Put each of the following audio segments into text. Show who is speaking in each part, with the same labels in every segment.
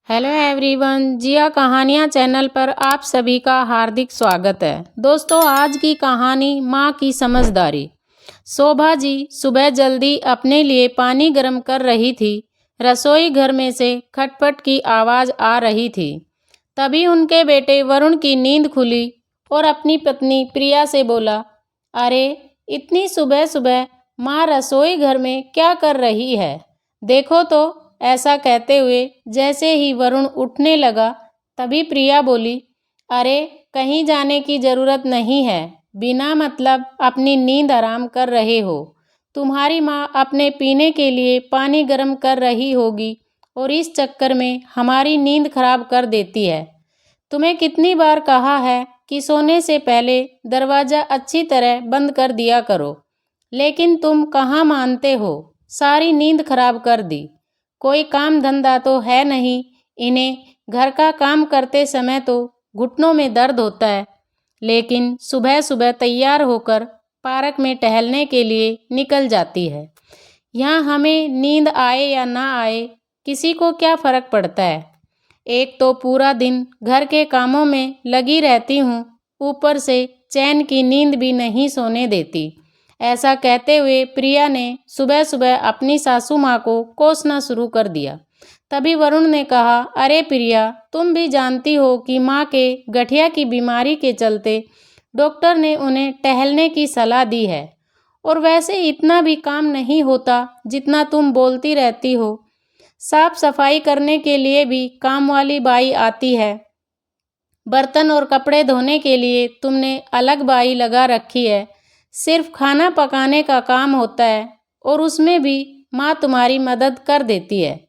Speaker 1: Hello everyone, जिया कहानियाँ channel पर आप सभी का हार्दिक स्वागत है। दोस्तों, आज की कहानी माँ की समझदारी। शोभा जी सुबह जल्दी अपने लिए पानी गर्म कर रही थी। रसोई घर में से खटपट की आवाज़ आ रही थी। तभी उनके बेटे वरुण की नींद खुली और अपनी पत्नी प्रिया से बोला, अरे इतनी सुबह सुबह माँ रसोई घर में क्या कर रही है, देखो तो। ऐसा कहते हुए जैसे ही वरुण उठने लगा, तभी प्रिया बोली, अरे कहीं जाने की ज़रूरत नहीं है, बिना मतलब अपनी नींद आराम कर रहे हो। तुम्हारी माँ अपने पीने के लिए पानी गर्म कर रही होगी और इस चक्कर में हमारी नींद खराब कर देती है। तुम्हें कितनी बार कहा है कि सोने से पहले दरवाज़ा अच्छी तरह बंद कर दिया करो, लेकिन तुम कहाँ मानते हो। सारी नींद खराब कर दी। कोई काम धंधा तो है नहीं, इन्हें घर का काम करते समय तो घुटनों में दर्द होता है, लेकिन सुबह सुबह तैयार होकर पार्क में टहलने के लिए निकल जाती है। यहाँ हमें नींद आए या ना आए, किसी को क्या फ़र्क पड़ता है। एक तो पूरा दिन घर के कामों में लगी रहती हूँ, ऊपर से चैन की नींद भी नहीं सोने देती। ऐसा कहते हुए प्रिया ने सुबह सुबह अपनी सासू माँ को कोसना शुरू कर दिया। तभी वरुण ने कहा, अरे प्रिया, तुम भी जानती हो कि माँ के गठिया की बीमारी के चलते डॉक्टर ने उन्हें टहलने की सलाह दी है। और वैसे इतना भी काम नहीं होता जितना तुम बोलती रहती हो। साफ सफाई करने के लिए भी काम वाली बाई आती है। बर्तन और कपड़े धोने के लिए तुमने अलग बाई लगा रखी है। सिर्फ खाना पकाने का काम होता है और उसमें भी माँ तुम्हारी मदद कर देती है।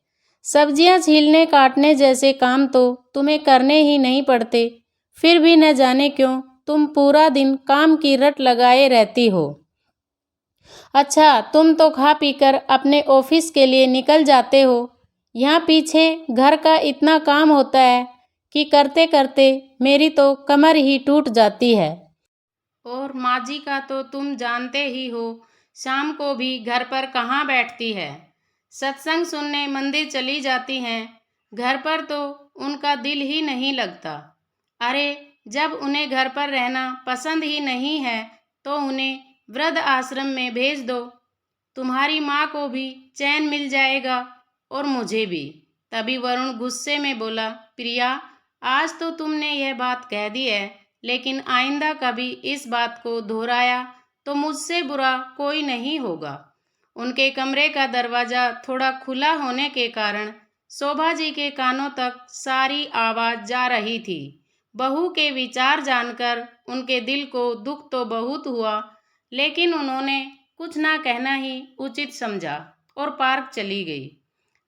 Speaker 1: सब्जियाँ छीलने काटने जैसे काम तो तुम्हें करने ही नहीं पड़ते, फिर भी न जाने क्यों तुम पूरा दिन काम की रट लगाए रहती हो। अच्छा, तुम तो खा पीकर अपने ऑफिस के लिए निकल जाते हो। यहाँ पीछे घर का इतना काम होता है कि करते करते मेरी तो कमर ही टूट जाती है। और माँ जी का तो तुम जानते ही हो, शाम को भी घर पर कहाँ बैठती है। सत्संग सुनने मंदिर चली जाती हैं। घर पर तो उनका दिल ही नहीं लगता। अरे जब उन्हें घर पर रहना पसंद ही नहीं है तो उन्हें वृद्ध आश्रम में भेज दो। तुम्हारी माँ को भी चैन मिल जाएगा और मुझे भी। तभी वरुण गुस्से में बोला, प्रिया, आज तो तुमने यह बात कह दी है, लेकिन आइंदा कभी इस बात को दोहराया तो मुझसे बुरा कोई नहीं होगा। उनके कमरे का दरवाज़ा थोड़ा खुला होने के कारण शोभा जी के कानों तक सारी आवाज़ जा रही थी। बहू के विचार जानकर उनके दिल को दुख तो बहुत हुआ, लेकिन उन्होंने कुछ ना कहना ही उचित समझा और पार्क चली गई।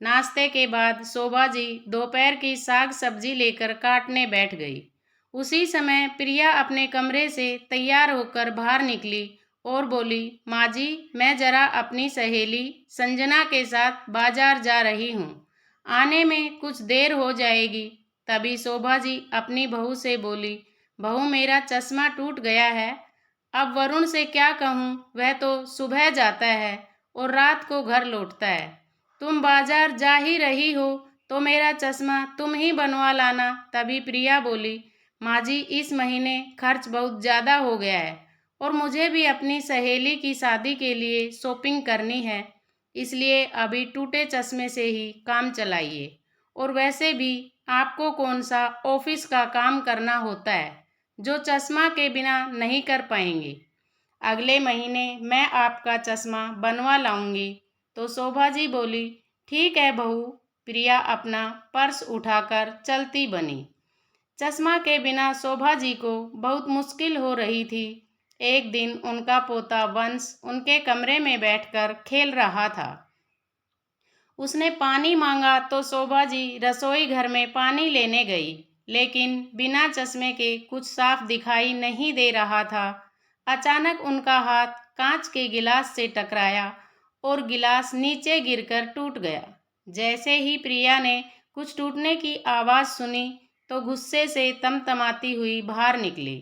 Speaker 1: नाश्ते के बाद शोभा जी दोपहर की साग सब्जी लेकर काटने बैठ गई। उसी समय प्रिया अपने कमरे से तैयार होकर बाहर निकली और बोली, माँ जी, मैं जरा अपनी सहेली संजना के साथ बाजार जा रही हूँ, आने में कुछ देर हो जाएगी। तभी शोभा जी अपनी बहू से बोली, बहू, मेरा चश्मा टूट गया है। अब वरुण से क्या कहूँ, वह तो सुबह जाता है और रात को घर लौटता है। तुम बाजार जा ही रही हो तो मेरा चश्मा तुम ही बनवा लाना। तभी प्रिया बोली, माँ जी, इस महीने खर्च बहुत ज़्यादा हो गया है और मुझे भी अपनी सहेली की शादी के लिए शॉपिंग करनी है, इसलिए अभी टूटे चश्मे से ही काम चलाइए। और वैसे भी आपको कौन सा ऑफिस का काम करना होता है जो चश्मा के बिना नहीं कर पाएंगे। अगले महीने मैं आपका चश्मा बनवा लाऊंगी। तो शोभा जी बोली, ठीक है बहू। प्रिया अपना पर्स उठाकर चलती बनी। चश्मा के बिना शोभा जी को बहुत मुश्किल हो रही थी। एक दिन उनका पोता वंश उनके कमरे में बैठकर खेल रहा था। उसने पानी मांगा तो शोभा जी रसोई घर में पानी लेने गई, लेकिन बिना चश्मे के कुछ साफ दिखाई नहीं दे रहा था। अचानक उनका हाथ कांच के गिलास से टकराया और गिलास नीचे गिरकर टूट गया। जैसे ही प्रिया ने कुछ टूटने की आवाज़ सुनी तो गुस्से से तमतमाती हुई बाहर निकली।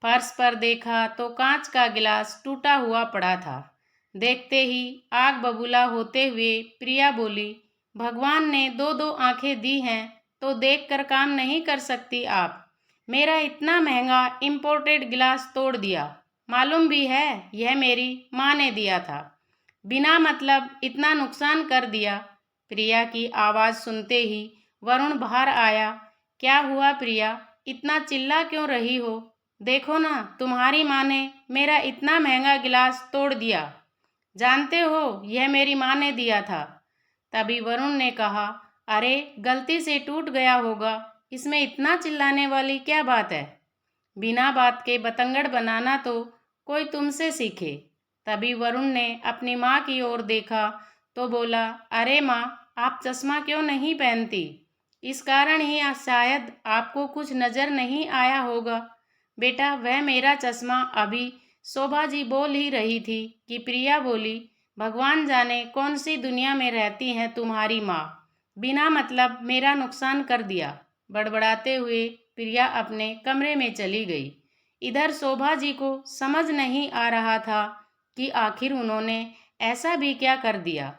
Speaker 1: फर्श पर देखा तो कांच का गिलास टूटा हुआ पड़ा था। देखते ही आग बबूला होते हुए प्रिया बोली, भगवान ने दो दो आंखें दी हैं, तो देखकर काम नहीं कर सकती आप? मेरा इतना महंगा इम्पोर्टेड गिलास तोड़ दिया। मालूम भी है यह मेरी माँ ने दिया था। बिना मतलब इतना नुकसान कर दिया। प्रिया की आवाज़ सुनते ही वरुण बाहर आया। क्या हुआ प्रिया, इतना चिल्ला क्यों रही हो? देखो ना, तुम्हारी माँ ने मेरा इतना महंगा गिलास तोड़ दिया। जानते हो यह मेरी माँ ने दिया था। तभी वरुण ने कहा, अरे गलती से टूट गया होगा, इसमें इतना चिल्लाने वाली क्या बात है? बिना बात के बतंगड़ बनाना तो कोई तुमसे सीखे। तभी वरुण ने अपनी माँ की ओर देखा तो बोला, अरे माँ, आप चश्मा क्यों नहीं पहनती? इस कारण ही शायद आपको कुछ नज़र नहीं आया होगा। बेटा, वह मेरा चश्मा अभी शोभा जी बोल ही रही थी कि प्रिया बोली, भगवान जाने कौन सी दुनिया में रहती हैं तुम्हारी माँ, बिना मतलब मेरा नुकसान कर दिया। बड़बड़ाते हुए प्रिया अपने कमरे में चली गई। इधर शोभा जी को समझ नहीं आ रहा था कि आखिर उन्होंने ऐसा भी क्या कर दिया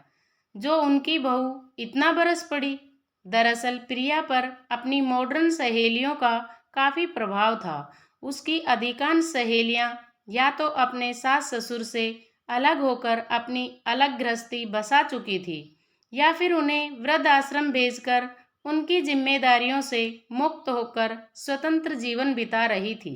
Speaker 1: जो उनकी बहू इतना बरस पड़ी। दरअसल प्रिया पर अपनी मॉडर्न सहेलियों का काफ़ी प्रभाव था। उसकी अधिकांश सहेलियां या तो अपने सास ससुर से अलग होकर अपनी अलग गृहस्थी बसा चुकी थी या फिर उन्हें वृद्ध आश्रम भेजकर उनकी जिम्मेदारियों से मुक्त होकर स्वतंत्र जीवन बिता रही थी।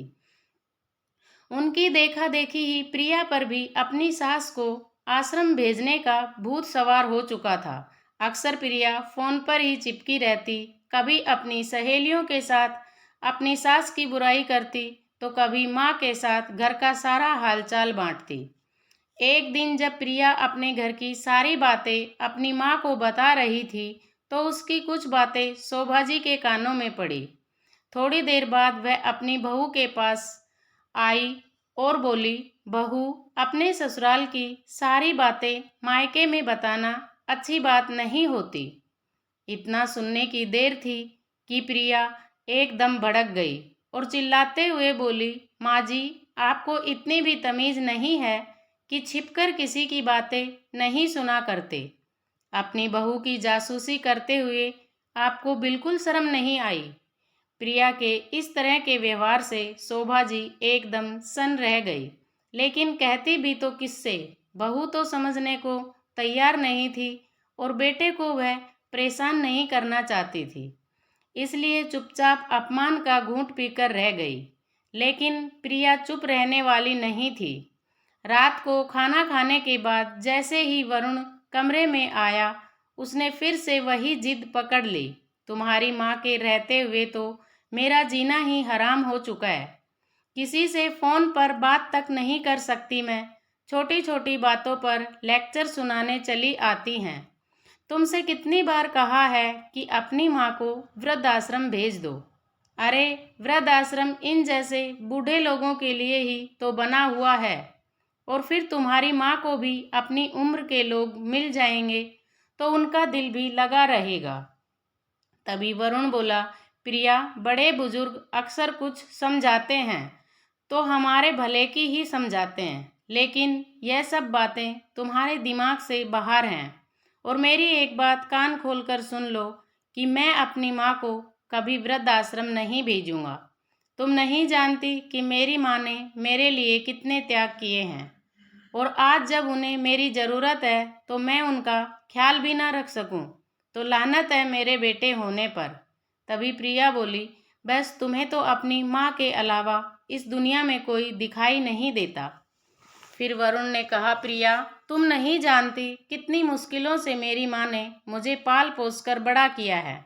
Speaker 1: उनकी देखा देखी ही प्रिया पर भी अपनी सास को आश्रम भेजने का भूत सवार हो चुका था। अक्सर प्रिया फोन पर ही चिपकी रहती, कभी अपनी सहेलियों के साथ अपनी सास की बुराई करती तो कभी माँ के साथ घर का सारा हालचाल बांटती। एक दिन जब प्रिया अपने घर की सारी बातें अपनी माँ को बता रही थी तो उसकी कुछ बातें शोभा जी के कानों में पड़ी। थोड़ी देर बाद वह अपनी बहू के पास आई और बोली, बहू, अपने ससुराल की सारी बातें मायके में बताना अच्छी बात नहीं होती। इतना सुनने की देर थी कि प्रिया एकदम भड़क गई और चिल्लाते हुए बोली, माँ जी, आपको इतनी भी तमीज़ नहीं है कि छिपकर किसी की बातें नहीं सुना करते। अपनी बहू की जासूसी करते हुए आपको बिल्कुल शर्म नहीं आई। प्रिया के इस तरह के व्यवहार से शोभा जी एकदम सन रह गई, लेकिन कहती भी तो किससे? बहू तो समझने को तैयार नहीं थी और बेटे को वह परेशान नहीं करना चाहती थी, इसलिए चुपचाप अपमान का घूंट पीकर रह गई। लेकिन प्रिया चुप रहने वाली नहीं थी। रात को खाना खाने के बाद जैसे ही वरुण कमरे में आया, उसने फिर से वही जिद पकड़ ली, तुम्हारी माँ के रहते हुए तो मेरा जीना ही हराम हो चुका है। किसी से फ़ोन पर बात तक नहीं कर सकती मैं। छोटी छोटी बातों पर लेक्चर सुनाने चली आती हैं। तुमसे कितनी बार कहा है कि अपनी माँ को वृद्धाश्रम भेज दो। अरे वृद्धाश्रम इन जैसे बूढ़े लोगों के लिए ही तो बना हुआ है, और फिर तुम्हारी माँ को भी अपनी उम्र के लोग मिल जाएंगे तो उनका दिल भी लगा रहेगा। तभी वरुण बोला, प्रिया, बड़े बुजुर्ग अक्सर कुछ समझाते हैं तो हमारे भले की ही समझाते हैं, लेकिन यह सब बातें तुम्हारे दिमाग से बाहर हैं। और मेरी एक बात कान खोलकर सुन लो कि मैं अपनी माँ को कभी वृद्धाश्रम नहीं भेजूंगा। तुम नहीं जानती कि मेरी माँ ने मेरे लिए कितने त्याग किए हैं, और आज जब उन्हें मेरी ज़रूरत है तो मैं उनका ख्याल भी ना रख सकूं, तो लानत है मेरे बेटे होने पर। तभी प्रिया बोली, बस तुम्हें तो अपनी माँ के अलावा इस दुनिया में कोई दिखाई नहीं देता। फिर वरुण ने कहा, प्रिया, तुम नहीं जानती कितनी मुश्किलों से मेरी माँ ने मुझे पाल पोस कर बड़ा किया है।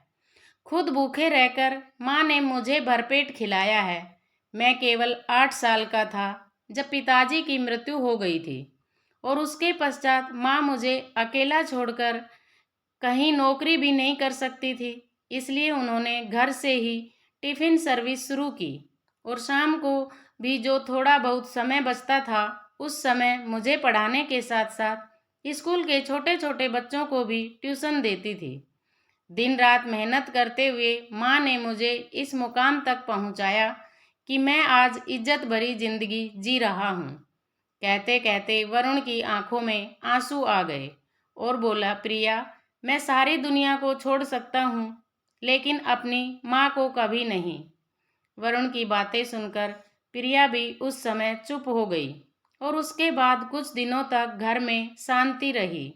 Speaker 1: खुद भूखे रहकर माँ ने मुझे भरपेट खिलाया है। मैं केवल 8 साल का था जब पिताजी की मृत्यु हो गई थी, और उसके पश्चात माँ मुझे अकेला छोड़कर कहीं नौकरी भी नहीं कर सकती थी, इसलिए उन्होंने घर से ही टिफ़िन सर्विस शुरू की, और शाम को भी जो थोड़ा बहुत समय बचता था उस समय मुझे पढ़ाने के साथ साथ स्कूल के छोटे छोटे बच्चों को भी ट्यूशन देती थी। दिन रात मेहनत करते हुए माँ ने मुझे इस मुकाम तक पहुँचाया कि मैं आज इज्जत भरी जिंदगी जी रहा हूँ। कहते कहते वरुण की आंखों में आंसू आ गए और बोला, प्रिया, मैं सारी दुनिया को छोड़ सकता हूँ, लेकिन अपनी माँ को कभी नहीं। वरुण की बातें सुनकर प्रिया भी उस समय चुप हो गई और उसके बाद कुछ दिनों तक घर में शांति रही।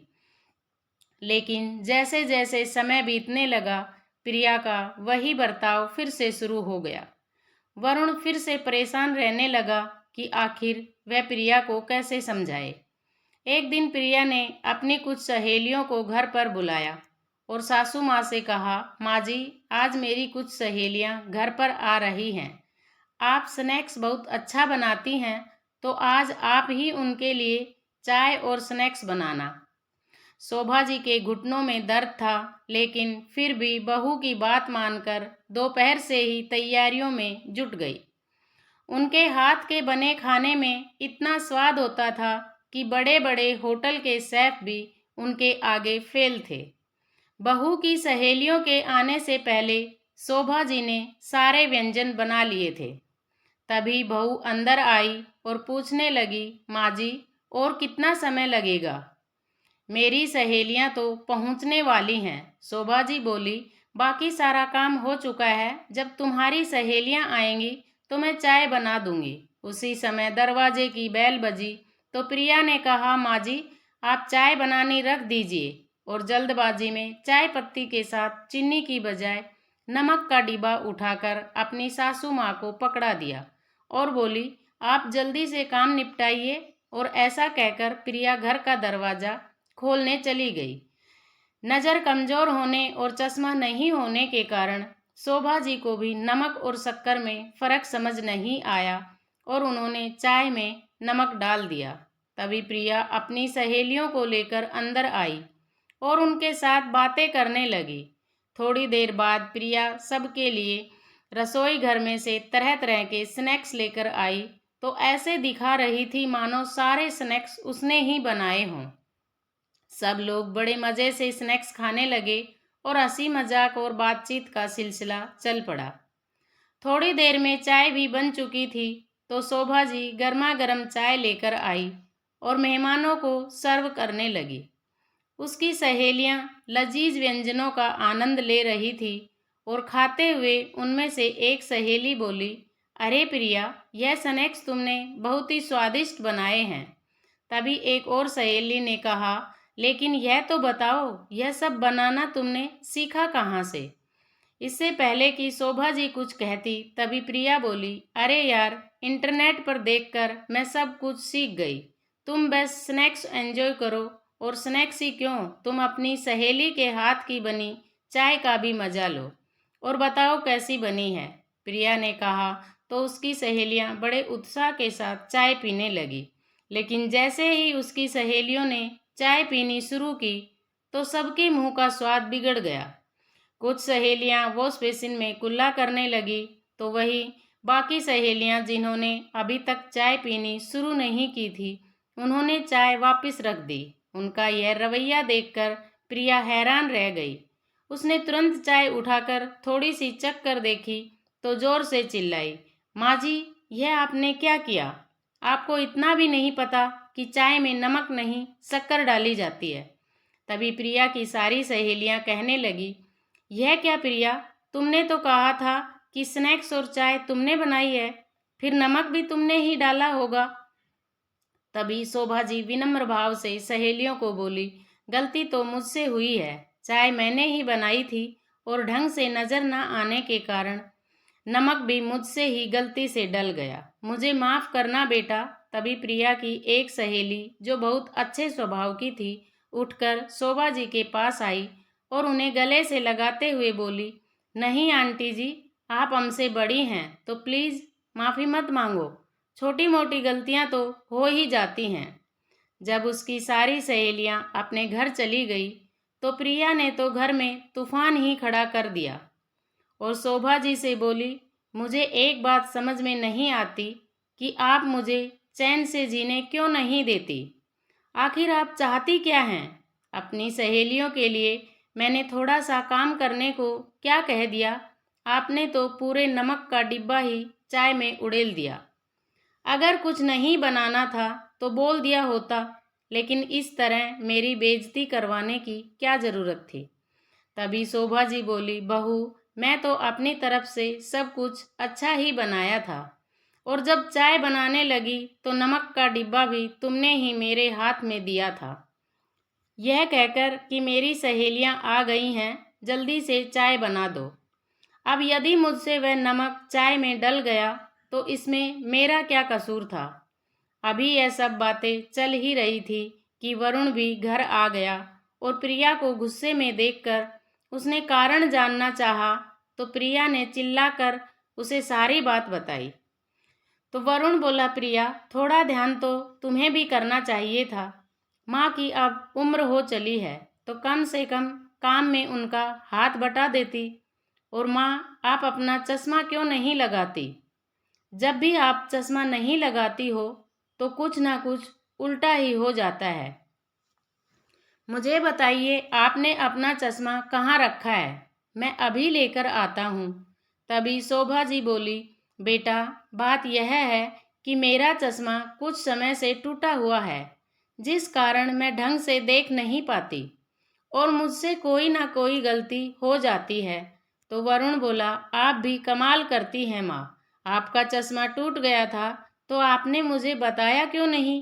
Speaker 1: लेकिन जैसे जैसे समय बीतने लगा, प्रिया का वही बर्ताव फिर से शुरू हो गया। वरुण फिर से परेशान रहने लगा कि आखिर वह प्रिया को कैसे समझाए। एक दिन प्रिया ने अपनी कुछ सहेलियों को घर पर बुलाया और सासू माँ से कहा, माँ जी, आज मेरी कुछ सहेलियाँ घर पर आ रही हैं। आप स्नैक्स बहुत अच्छा बनाती हैं, तो आज आप ही उनके लिए चाय और स्नैक्स बनाना। शोभा जी के घुटनों में दर्द था, लेकिन फिर भी बहू की बात मानकर दोपहर से ही तैयारियों में जुट गई। उनके हाथ के बने खाने में इतना स्वाद होता था कि बड़े बड़े होटल के शेफ भी उनके आगे फेल थे। बहू की सहेलियों के आने से पहले शोभा जी ने सारे व्यंजन बना लिए थे। तभी बहू अंदर आई और पूछने लगी, माँ जी, और कितना समय लगेगा? मेरी सहेलियां तो पहुंचने वाली हैं, शोभा जी बोली। बाकी सारा काम हो चुका है। जब तुम्हारी सहेलियां आएंगी तो मैं चाय बना दूंगी। उसी समय दरवाजे की बेल बजी तो प्रिया ने कहा, माँ जी, आप चाय बनानी रख दीजिए, और जल्दबाजी में चाय पत्ती के साथ चीनी की बजाय नमक का डिब्बा उठाकर अपनी सासू माँ को पकड़ा दिया और बोली, आप जल्दी से काम निपटाइए। और ऐसा कहकर प्रिया घर का दरवाजा खोलने चली गई। नज़र कमज़ोर होने और चश्मा नहीं होने के कारण शोभा जी को भी नमक और शक्कर में फ़र्क समझ नहीं आया और उन्होंने चाय में नमक डाल दिया। तभी प्रिया अपनी सहेलियों को लेकर अंदर आई और उनके साथ बातें करने लगी। थोड़ी देर बाद प्रिया सबके लिए रसोई घर में से तरह तरह के स्नैक्स लेकर आई, तो ऐसे दिखा रही थी मानो सारे स्नैक्स उसने ही बनाए हों। सब लोग बड़े मज़े से स्नैक्स खाने लगे और हंसी मजाक और बातचीत का सिलसिला चल पड़ा। थोड़ी देर में चाय भी बन चुकी थी, तो शोभा जी गर्मा गर्म चाय लेकर आई और मेहमानों को सर्व करने लगी। उसकी सहेलियां लजीज व्यंजनों का आनंद ले रही थी और खाते हुए उनमें से एक सहेली बोली, अरे प्रिया, यह स्नैक्स तुमने बहुत ही स्वादिष्ट बनाए हैं। तभी एक और सहेली ने कहा, लेकिन यह तो बताओ, यह सब बनाना तुमने सीखा कहाँ से? इससे पहले कि शोभा जी कुछ कहती, तभी प्रिया बोली, अरे यार, इंटरनेट पर देखकर मैं सब कुछ सीख गई। तुम बस स्नैक्स एंजॉय करो, और स्नैक्स ही क्यों, तुम अपनी सहेली के हाथ की बनी चाय का भी मजा लो और बताओ कैसी बनी है। प्रिया ने कहा तो उसकी सहेलियां बड़े उत्साह के साथ चाय पीने लगी। लेकिन जैसे ही उसकी सहेलियों ने चाय पीनी शुरू की तो सबके मुंह का स्वाद बिगड़ गया। कुछ सहेलियां वॉश बेसिन में कुल्ला करने लगी, तो वही बाकी सहेलियां जिन्होंने अभी तक चाय पीनी शुरू नहीं की थी, उन्होंने चाय वापस रख दी। उनका यह रवैया देखकर प्रिया हैरान रह गई। उसने तुरंत चाय उठाकर थोड़ी सी चख कर देखी तो जोर से चिल्लाई, माँ जी, यह आपने क्या किया? आपको इतना भी नहीं पता कि चाय में नमक नहीं शक्कर डाली जाती है। तभी प्रिया की सारी सहेलियां कहने लगी, यह क्या प्रिया, तुमने तो कहा था कि स्नैक्स और चाय तुमने बनाई है, फिर नमक भी तुमने ही डाला होगा। तभी शोभा जी विनम्र भाव से सहेलियों को बोली, गलती तो मुझसे हुई है, चाय मैंने ही बनाई थी और ढंग से नज़र न आने के कारण नमक भी मुझसे ही गलती से डल गया। मुझे माफ़ करना बेटा। तभी प्रिया की एक सहेली जो बहुत अच्छे स्वभाव की थी, उठकर शोभा जी के पास आई और उन्हें गले से लगाते हुए बोली, नहीं आंटी जी, आप हमसे बड़ी हैं तो प्लीज़ माफ़ी मत मांगो। छोटी मोटी गलतियां तो हो ही जाती हैं। जब उसकी सारी सहेलियां अपने घर चली गई तो प्रिया ने तो घर में तूफान ही खड़ा कर दिया और शोभा जी से बोली, मुझे एक बात समझ में नहीं आती कि आप मुझे चैन से जीने क्यों नहीं देती। आखिर आप चाहती क्या हैं? अपनी सहेलियों के लिए मैंने थोड़ा सा काम करने को क्या कह दिया? आपने तो पूरे नमक का डिब्बा ही चाय में उड़ेल दिया। अगर कुछ नहीं बनाना था तो बोल दिया होता, लेकिन इस तरह मेरी बेइज्जती करवाने की क्या ज़रूरत थी? तभी शोभा जी बोली, बहू, मैं तो अपनी तरफ से सब कुछ अच्छा ही बनाया था, और जब चाय बनाने लगी तो नमक का डिब्बा भी तुमने ही मेरे हाथ में दिया था। यह कहकर कि मेरी सहेलियां आ गई हैं, जल्दी से चाय बना दो। अब यदि मुझसे वह नमक चाय में डल गया तो इसमें मेरा क्या कसूर था। अभी यह सब बातें चल ही रही थी कि वरुण भी घर आ गया और प्रिया को गुस्से में देखकर उसने कारण जानना चाहा, तो प्रिया ने चिल्लाकर उसे सारी बात बताई। तो वरुण बोला, प्रिया, थोड़ा ध्यान तो तुम्हें भी करना चाहिए था। माँ की अब उम्र हो चली है तो कम से कम काम में उनका हाथ बटा देती। और माँ, आप अपना चश्मा क्यों नहीं लगाती? जब भी आप चश्मा नहीं लगाती हो तो कुछ ना कुछ उल्टा ही हो जाता है। मुझे बताइए, आपने अपना चश्मा कहाँ रखा है? मैं अभी लेकर आता हूँ। तभी शोभा जी बोली, बेटा, बात यह है कि मेरा चश्मा कुछ समय से टूटा हुआ है, जिस कारण मैं ढंग से देख नहीं पाती और मुझसे कोई ना कोई गलती हो जाती है। तो वरुण बोला, आप भी कमाल करती हैं माँ, आपका चश्मा टूट गया था तो आपने मुझे बताया क्यों नहीं?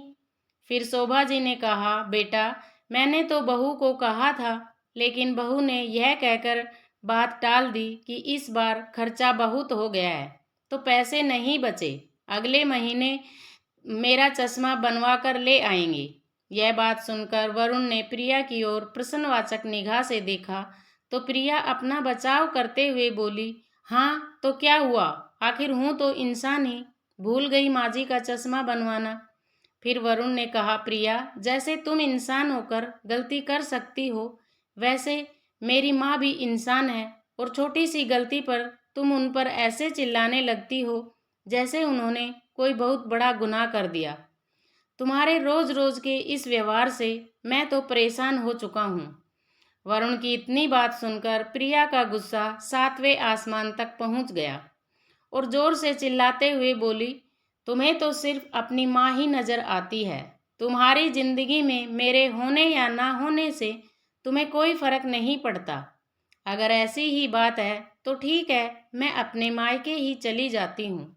Speaker 1: फिर शोभा जी ने कहा, बेटा, मैंने तो बहू को कहा था, लेकिन बहू ने यह कहकर बात टाल दी कि इस बार खर्चा बहुत हो गया है तो पैसे नहीं बचे, अगले महीने मेरा चश्मा बनवा कर ले आएंगे। यह बात सुनकर वरुण ने प्रिया की ओर प्रश्नवाचक निगाह से देखा तो प्रिया अपना बचाव करते हुए बोली, हाँ तो क्या हुआ, आखिर हूँ तो इंसान ही, भूल गई माँ जी का चश्मा बनवाना। फिर वरुण ने कहा, प्रिया, जैसे तुम इंसान होकर गलती कर सकती हो, वैसे मेरी माँ भी इंसान है और छोटी सी गलती पर तुम उन पर ऐसे चिल्लाने लगती हो जैसे उन्होंने कोई बहुत बड़ा गुनाह कर दिया। तुम्हारे रोज रोज के इस व्यवहार से मैं तो परेशान हो चुका हूँ। वरुण की इतनी बात सुनकर प्रिया का गुस्सा 7वें आसमान तक पहुँच गया और जोर से चिल्लाते हुए बोली, तुम्हें तो सिर्फ अपनी माँ ही नजर आती है। तुम्हारी जिंदगी में मेरे होने या ना होने से तुम्हें कोई फर्क नहीं पड़ता। अगर ऐसी ही बात है तो ठीक है, मैं अपने मायके ही चली जाती हूँ।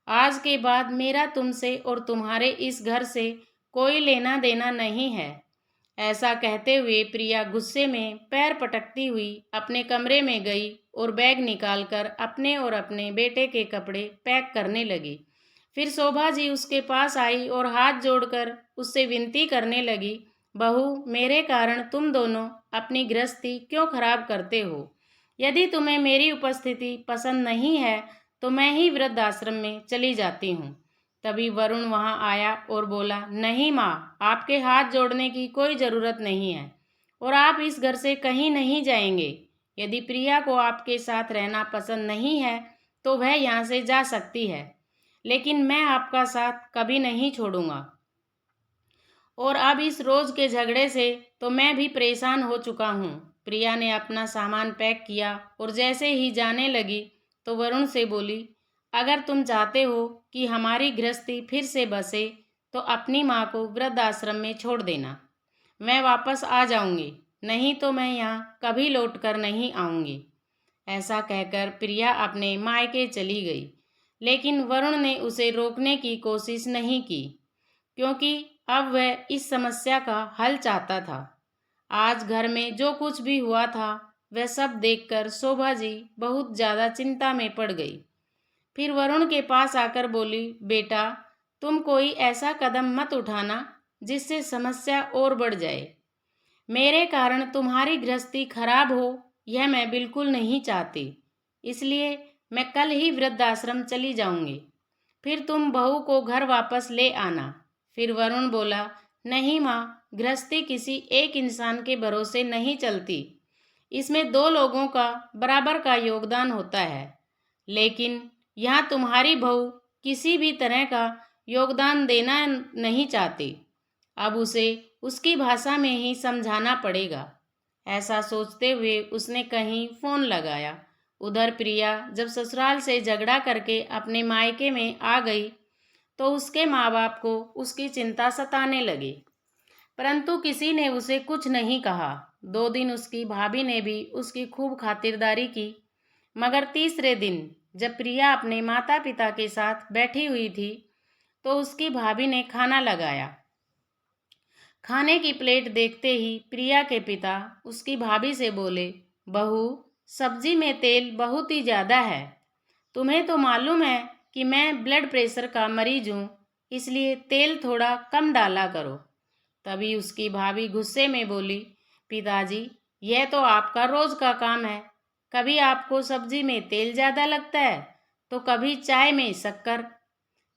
Speaker 1: आज के बाद मेरा तुमसे और तुम्हारे इस घर से कोई लेना देना नहीं है। ऐसा कहते हुए प्रिया गुस्से में पैर पटकती हुई अपने कमरे में गई और बैग निकालकर अपने और अपने बेटे के कपड़े पैक करने लगी। फिर शोभा जी उसके पास आई और हाथ जोड़कर उससे विनती करने लगी, बहू, मेरे कारण तुम दोनों अपनी गृहस्थी क्यों खराब करते हो? यदि तुम्हें मेरी उपस्थिति पसंद नहीं है तो मैं ही वृद्ध आश्रम में चली जाती हूँ। तभी वरुण वहां आया और बोला, नहीं माँ, आपके हाथ जोड़ने की कोई ज़रूरत नहीं है और आप इस घर से कहीं नहीं जाएंगे। यदि प्रिया को आपके साथ रहना पसंद नहीं है तो वह यहाँ से जा सकती है, लेकिन मैं आपका साथ कभी नहीं छोड़ूंगा। और अब इस रोज के झगड़े से तो मैं भी परेशान हो चुका हूँ। प्रिया ने अपना सामान पैक किया और जैसे ही जाने लगी तो वरुण से बोली, अगर तुम चाहते हो कि हमारी गृहस्थी फिर से बसे तो अपनी माँ को वृद्ध आश्रम में छोड़ देना। मैं वापस आ जाऊंगी, नहीं तो मैं यहाँ कभी लौट कर नहीं आऊंगी। ऐसा कहकर प्रिया अपने मायके चली गई, लेकिन वरुण ने उसे रोकने की कोशिश नहीं की, क्योंकि अब वह इस समस्या का हल चाहता था। आज घर में जो कुछ भी हुआ था वह सब देखकर शोभा जी बहुत ज़्यादा चिंता में पड़ गई। फिर वरुण के पास आकर बोली, बेटा, तुम कोई ऐसा कदम मत उठाना जिससे समस्या और बढ़ जाए। मेरे कारण तुम्हारी गृहस्थी खराब हो यह मैं बिल्कुल नहीं चाहती, इसलिए मैं कल ही वृद्धाश्रम चली जाऊंगी। फिर तुम बहू को घर वापस ले आना। फिर वरुण बोला, नहीं माँ, गृहस्थी किसी एक इंसान के भरोसे नहीं चलती, इसमें दो लोगों का बराबर का योगदान होता है। लेकिन यहाँ तुम्हारी बहू किसी भी तरह का योगदान देना नहीं चाहती, अब उसे उसकी भाषा में ही समझाना पड़ेगा। ऐसा सोचते हुए उसने कहीं फ़ोन लगाया। उधर प्रिया जब ससुराल से झगड़ा करके अपने मायके में आ गई तो उसके माँ बाप को उसकी चिंता सताने लगी, परंतु किसी ने उसे कुछ नहीं कहा। 2 दिन उसकी भाभी ने भी उसकी खूब खातिरदारी की, मगर तीसरे दिन जब प्रिया अपने माता पिता के साथ बैठी हुई थी तो उसकी भाभी ने खाना लगाया। खाने की प्लेट देखते ही प्रिया के पिता उसकी भाभी से बोले, बहू, सब्जी में तेल बहुत ही ज़्यादा है। तुम्हें तो मालूम है कि मैं ब्लड प्रेशर का मरीज हूँ, इसलिए तेल थोड़ा कम डाला करो। तभी उसकी भाभी गुस्से में बोली, पिताजी, यह तो आपका रोज का काम है। कभी आपको सब्जी में तेल ज़्यादा लगता है तो कभी चाय में शक्कर।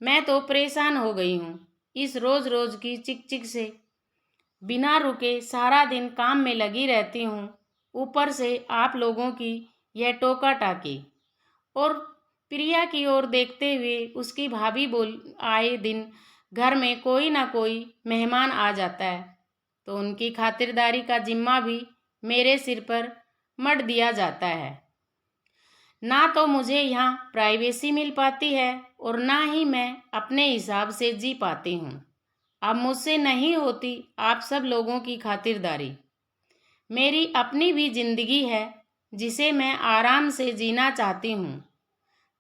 Speaker 1: मैं तो परेशान हो गई हूँ इस रोज रोज की चिक से। बिना रुके सारा दिन काम में लगी रहती हूँ, ऊपर से आप लोगों की यह टोका टाकी। और प्रिया की ओर देखते हुए उसकी भाभी बोल, आए दिन घर में कोई ना कोई मेहमान आ जाता है तो उनकी खातिरदारी का जिम्मा भी मेरे सिर पर मढ़ दिया जाता है। ना तो मुझे यहाँ प्राइवेसी मिल पाती है और ना ही मैं अपने हिसाब से जी पाती हूँ। अब मुझसे नहीं होती आप सब लोगों की खातिरदारी। मेरी अपनी भी जिंदगी है जिसे मैं आराम से जीना चाहती हूँ।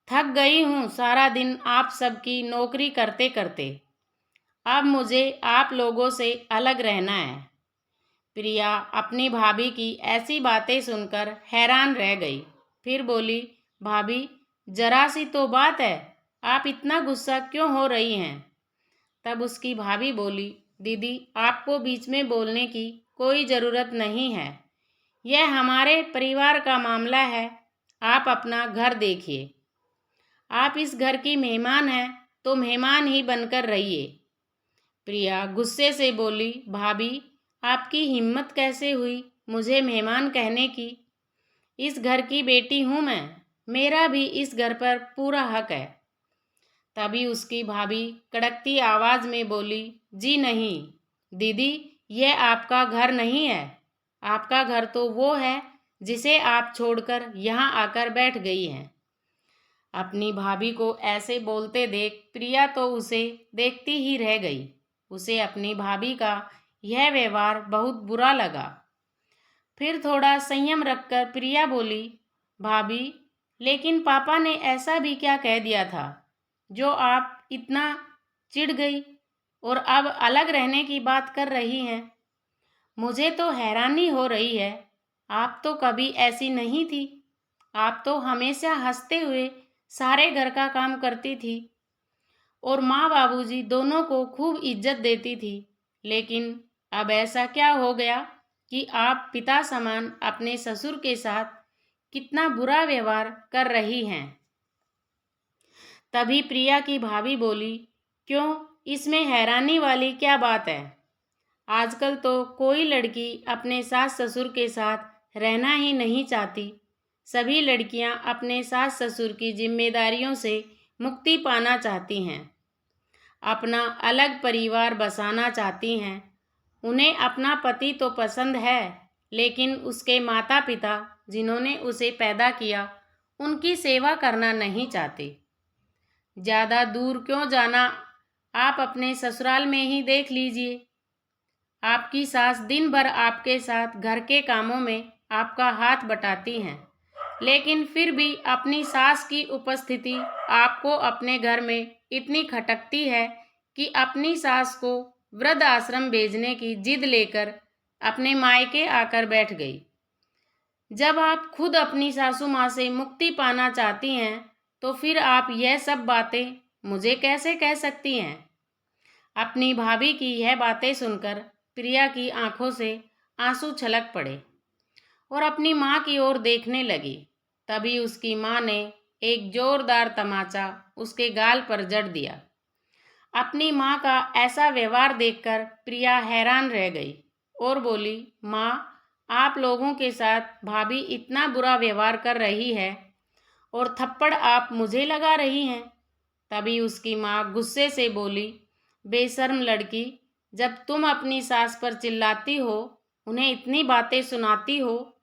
Speaker 1: थक गई हूँ सारा दिन आप सबकी नौकरी करते करते। अब मुझे आप लोगों से अलग रहना है। प्रिया अपनी भाभी की ऐसी बातें सुनकर हैरान रह गई। फिर बोली, भाभी, जरा सी तो बात है, आप इतना गुस्सा क्यों हो रही हैं? तब उसकी भाभी बोली, दीदी, आपको बीच में बोलने की कोई ज़रूरत नहीं है। यह हमारे परिवार का मामला है। आप अपना घर देखिए। आप इस घर की मेहमान हैं तो मेहमान ही बनकर रहिए। प्रिया गुस्से से बोली, भाभी, आपकी हिम्मत कैसे हुई मुझे मेहमान कहने की? इस घर की बेटी हूँ मैं, मेरा भी इस घर पर पूरा हक है। तभी उसकी भाभी कड़कती आवाज में बोली, जी नहीं दीदी, यह आपका घर नहीं है। आपका घर तो वो है जिसे आप छोड़कर यहाँ आकर बैठ गई हैं। अपनी भाभी को ऐसे बोलते देख प्रिया तो उसे देखती ही रह गई। उसे अपनी भाभी का यह व्यवहार बहुत बुरा लगा। फिर थोड़ा संयम रखकर प्रिया बोली, भाभी, लेकिन पापा ने ऐसा भी क्या कह दिया था जो आप इतना चिढ़ गई और अब अलग रहने की बात कर रही हैं? मुझे तो हैरानी हो रही है। आप तो कभी ऐसी नहीं थी। आप तो हमेशा हंसते हुए सारे घर का काम करती थी और माँ बाबूजी दोनों को खूब इज्जत देती थी। लेकिन अब ऐसा क्या हो गया कि आप पिता समान अपने ससुर के साथ कितना बुरा व्यवहार कर रही हैं? तभी प्रिया की भाभी बोली, क्यों, इसमें हैरानी वाली क्या बात है? आजकल तो कोई लड़की अपने सास ससुर के साथ रहना ही नहीं चाहती। सभी लड़कियां अपने सास ससुर की जिम्मेदारियों से मुक्ति पाना चाहती हैं, अपना अलग परिवार बसाना चाहती हैं। उन्हें अपना पति तो पसंद है, लेकिन उसके माता पिता जिन्होंने उसे पैदा किया उनकी सेवा करना नहीं चाहते। ज़्यादा दूर क्यों जाना, आप अपने ससुराल में ही देख लीजिए। आपकी सास दिन भर आपके साथ घर के कामों में आपका हाथ बटाती हैं, लेकिन फिर भी अपनी सास की उपस्थिति आपको अपने घर में इतनी खटकती है कि अपनी सास को वृद्ध आश्रम भेजने की जिद लेकर अपने मायके आकर बैठ गई। जब आप खुद अपनी सासू माँ से मुक्ति पाना चाहती हैं तो फिर आप यह सब बातें मुझे कैसे कह सकती हैं? अपनी भाभी की यह बातें सुनकर प्रिया की आंखों से आंसू छलक पड़े और अपनी माँ की ओर देखने लगी। तभी उसकी माँ ने एक जोरदार तमाचा उसके गाल पर जड़ दिया। अपनी माँ का ऐसा व्यवहार देखकर प्रिया हैरान रह गई और बोली, माँ, आप लोगों के साथ भाभी इतना बुरा व्यवहार कर रही है और थप्पड़ आप मुझे लगा रही हैं। तभी उसकी माँ गुस्से से बोली, बेशर्म लड़की, जब तुम अपनी सास पर चिल्लाती हो, उन्हें इतनी बातें सुनाती हो,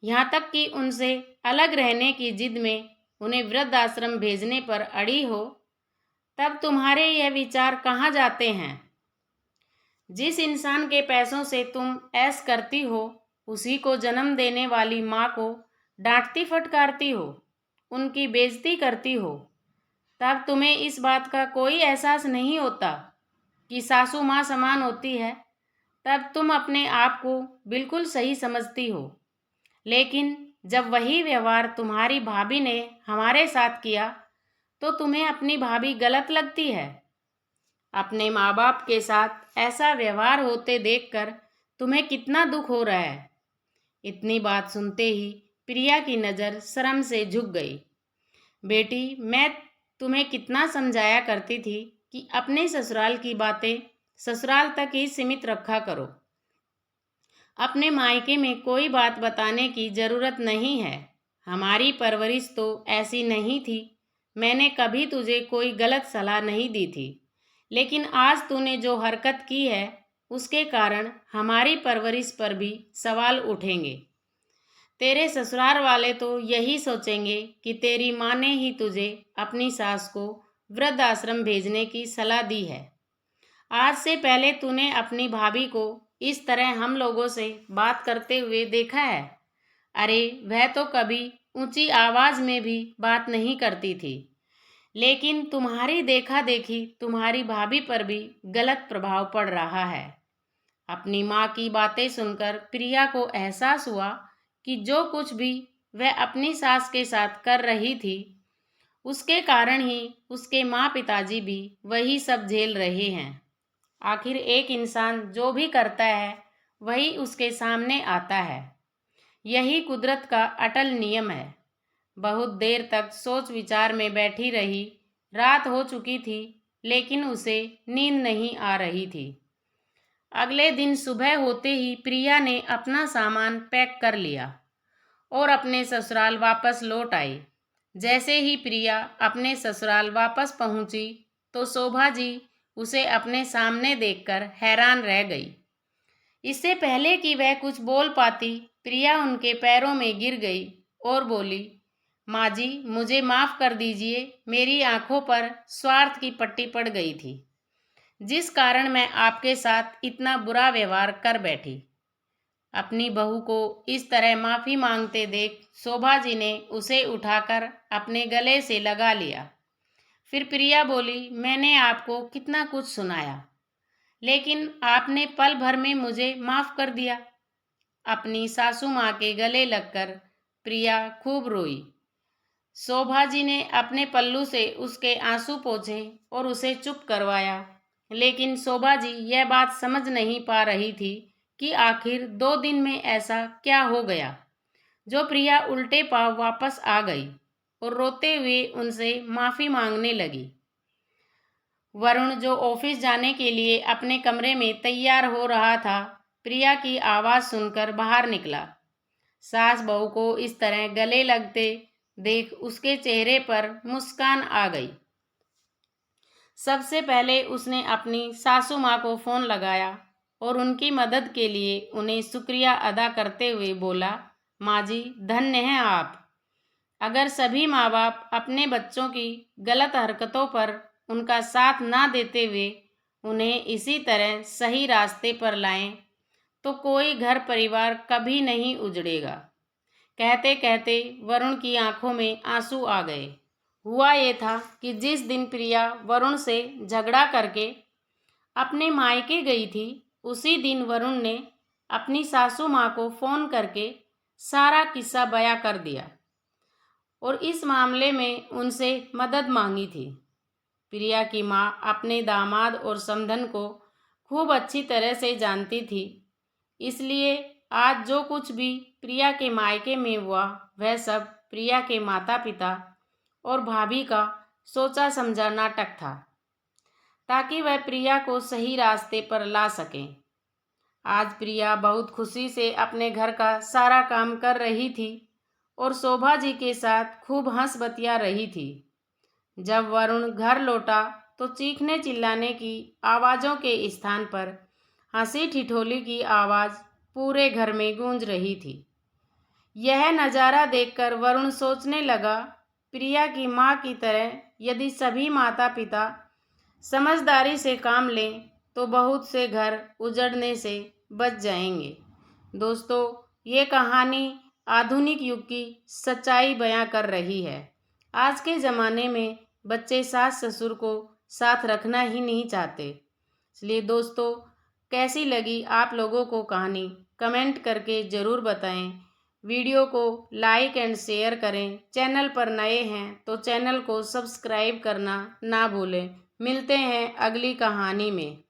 Speaker 1: यहाँ तक कि उनसे अलग रहने की जिद में उन्हें वृद्ध आश्रम भेजने पर अड़ी हो, तब तुम्हारे यह विचार कहाँ जाते हैं? जिस इंसान के पैसों से तुम ऐश करती हो उसी को जन्म देने वाली माँ को डांटती फटकारती हो, उनकी बेइज्जती करती हो, तब तुम्हें इस बात का कोई एहसास नहीं होता कि सासू माँ समान होती है। तब तुम अपने आप को बिल्कुल सही समझती हो। लेकिन जब वही व्यवहार तुम्हारी भाभी ने हमारे साथ किया तो तुम्हें अपनी भाभी गलत लगती है। अपने माँ बाप के साथ ऐसा व्यवहार होते देखकर तुम्हें कितना दुख हो रहा है। इतनी बात सुनते ही प्रिया की नज़र शर्म से झुक गई। बेटी, मैं तुम्हें कितना समझाया करती थी कि अपने ससुराल की बातें ससुराल तक ही सीमित रखा करो। अपने मायके में कोई बात बताने की ज़रूरत नहीं है। हमारी परवरिश तो ऐसी नहीं थी। मैंने कभी तुझे कोई गलत सलाह नहीं दी थी, लेकिन आज तूने जो हरकत की है उसके कारण हमारी परवरिश पर भी सवाल उठेंगे। तेरे ससुराल वाले तो यही सोचेंगे कि तेरी माँ ने ही तुझे अपनी सास को वृद्ध आश्रम भेजने की सलाह दी है। आज से पहले तूने अपनी भाभी को इस तरह हम लोगों से बात करते हुए देखा है? अरे वह तो कभी ऊंची आवाज में भी बात नहीं करती थी, लेकिन तुम्हारी देखा देखी तुम्हारी भाभी पर भी गलत प्रभाव पड़ रहा है। अपनी माँ की बातें सुनकर प्रिया को एहसास हुआ कि जो कुछ भी वह अपनी सास के साथ कर रही थी उसके कारण ही उसके माँ पिताजी भी वही सब झेल रहे हैं। आखिर एक इंसान जो भी करता है वही उसके सामने आता है। यही कुदरत का अटल नियम है। बहुत देर तक सोच विचार में बैठी रही। रात हो चुकी थी, लेकिन उसे नींद नहीं आ रही थी। अगले दिन सुबह होते ही प्रिया ने अपना सामान पैक कर लिया और अपने ससुराल वापस लौट आई। जैसे ही प्रिया अपने ससुराल वापस पहुंची तो शोभा जी उसे अपने सामने देखकर हैरान रह गई। इससे पहले कि वह कुछ बोल पाती, प्रिया उनके पैरों में गिर गई और बोली, माँ जी, मुझे माफ़ कर दीजिए। मेरी आंखों पर स्वार्थ की पट्टी पड़ गई थी, जिस कारण मैं आपके साथ इतना बुरा व्यवहार कर बैठी। अपनी बहू को इस तरह माफ़ी मांगते देख शोभा जी ने उसे उठाकर अपने गले से लगा लिया। फिर प्रिया बोली, मैंने आपको कितना कुछ सुनाया, लेकिन आपने पल भर में मुझे माफ़ कर दिया। अपनी सासू माँ के गले लगकर प्रिया खूब रोई। शोभा जी ने अपने पल्लू से उसके आंसू पोंछे और उसे चुप करवाया, लेकिन शोभा जी यह बात समझ नहीं पा रही थी कि आखिर 2 दिन में ऐसा क्या हो गया जो प्रिया उल्टे पांव वापस आ गई और रोते हुए उनसे माफ़ी मांगने लगी। वरुण, जो ऑफिस जाने के लिए अपने कमरे में तैयार हो रहा था, प्रिया की आवाज़ सुनकर बाहर निकला। सास बहू को इस तरह गले लगते देख उसके चेहरे पर मुस्कान आ गई। सबसे पहले उसने अपनी सासू माँ को फ़ोन लगाया और उनकी मदद के लिए उन्हें शुक्रिया अदा करते हुए बोला, माँ जी, धन्य हैं आप। अगर सभी माँ बाप अपने बच्चों की गलत हरकतों पर उनका साथ ना देते हुए उन्हें इसी तरह सही रास्ते पर लाएं, तो कोई घर परिवार कभी नहीं उजड़ेगा। कहते कहते वरुण की आंखों में आंसू आ गए। हुआ ये था कि जिस दिन प्रिया वरुण से झगड़ा करके अपने मायके गई थी, उसी दिन वरुण ने अपनी सासू माँ को फ़ोन करके सारा किस्सा बयां कर दिया और इस मामले में उनसे मदद मांगी थी। प्रिया की माँ अपने दामाद और समधन को खूब अच्छी तरह से जानती थी, इसलिए आज जो कुछ भी प्रिया के मायके में हुआ वह सब प्रिया के माता पिता और भाभी का सोचा समझा नाटक था, ताकि वह प्रिया को सही रास्ते पर ला सकें। आज प्रिया बहुत खुशी से अपने घर का सारा काम कर रही थी और शोभा जी के साथ खूब हंस बतिया रही थी। जब वरुण घर लौटा तो चीखने चिल्लाने की आवाज़ों के स्थान पर हंसी ठिठोली की आवाज़ पूरे घर में गूंज रही थी। यह नज़ारा देखकर वरुण सोचने लगा, प्रिया की माँ की तरह यदि सभी माता पिता समझदारी से काम लें तो बहुत से घर उजड़ने से बच जाएंगे। दोस्तों, ये कहानी आधुनिक युग की सच्चाई बयां कर रही है। आज के ज़माने में बच्चे सास ससुर को साथ रखना ही नहीं चाहते। इसलिए दोस्तों, कैसी लगी आप लोगों को कहानी कमेंट करके ज़रूर बताएं। वीडियो को लाइक एंड शेयर करें। चैनल पर नए हैं तो चैनल को सब्सक्राइब करना ना भूलें। मिलते हैं अगली कहानी में।